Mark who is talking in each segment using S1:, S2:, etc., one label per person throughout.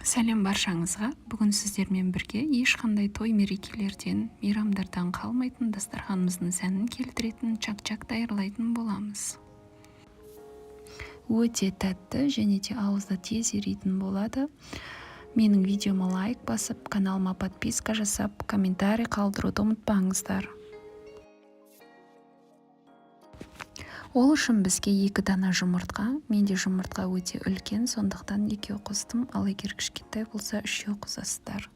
S1: Сәлем баршаңызға. Бүгін сіздермен бірге ешқандай той мерекелерден, мейрамдардан қалмайтын дастарханымыздың сәнін келтіретін чак-чак даярлайтын боламыз. Өте тәтті және де ауызда тез еритін болады. Менің видеома лайк басып, каналыма подписка жасап, комментарий қалдыруды ұмытпаңыздар. Ол үшін бізге 2 дана жұмыртқа. Менде жұмыртқа өте үлкен, сондықтан 2 қостым, ал егер кішкентай болса 3 қосасыздар.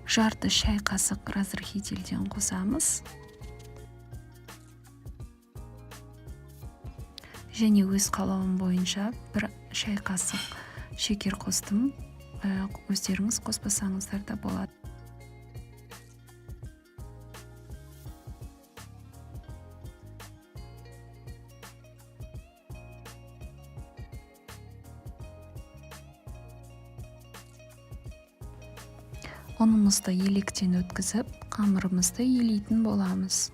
S1: Жарты шай қасық разрыхителден қосамыз. Және өз қалауым бойынша 1 шай қасық шекер қостым. Өздеріңіз қоспасаңыздар да болады. Ұнымызды електен өткізіп, қамырымызды елейтін боламыз.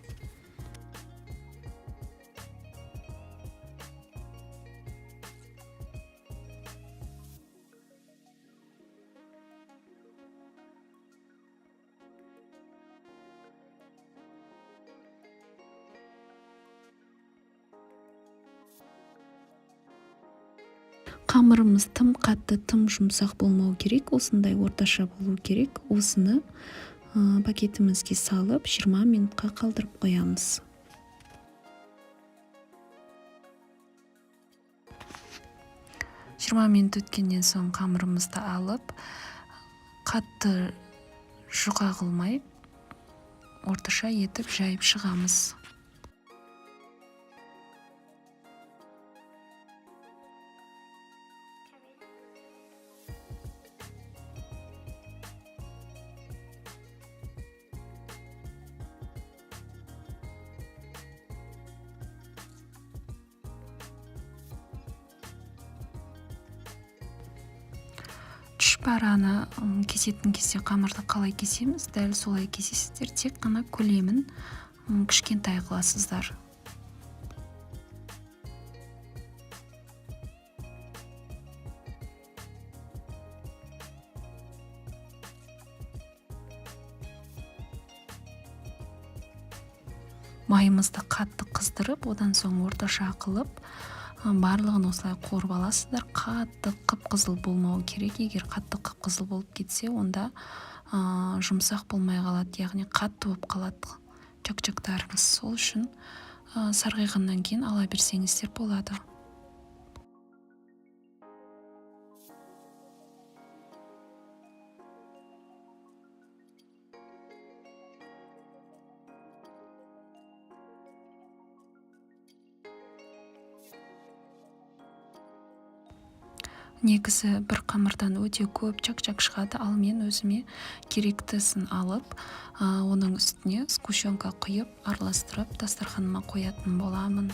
S1: Қамырымыз тым қатты, тым жұмсақ болмау керек, осындай орташа болу керек. Осыны пакетімізге салып 20 минутқа қалдырып қоямыз. Минут өткеннен соң қамырымызды алып, қатты жұқа қылмай, орташа етіп жайып шығамыз. Параны кесетін кезде қамырды қалай кесеміз? Дәл солай кесесіздер, тек қана көлемін кішкентай қыласыздар. Майымызды қатты қыздырып, одан соң орташа қылып, барлығын осылай қорып аласыздар. Қатты қып-қызыл болмау керек. Егер қатты қып-қызыл болып кетсе, онда жұмсақ болмай қалады, яғни қатты болып қалады чак-чактарымыз. Сол үшін сарғайғаннан кейін ала берсеңіздер болады. Негізі бір қамырдан өте көп чак-чак шығады, ал мен өзіме керектісін алып, оның үстіне сгущенка құйып, араластырып, дастарханыма қоятын боламын.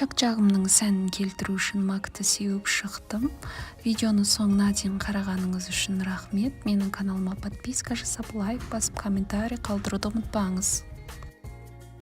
S1: Чак-чагымның сәнін келтіру үшін макты сеуіп шықтым. Видеоны соңына дейін қарағаныңыз үшін рахмет. Менің каналыма подписка жасап, лайк басып, комментарий қалдыруды ұмытпаңыз.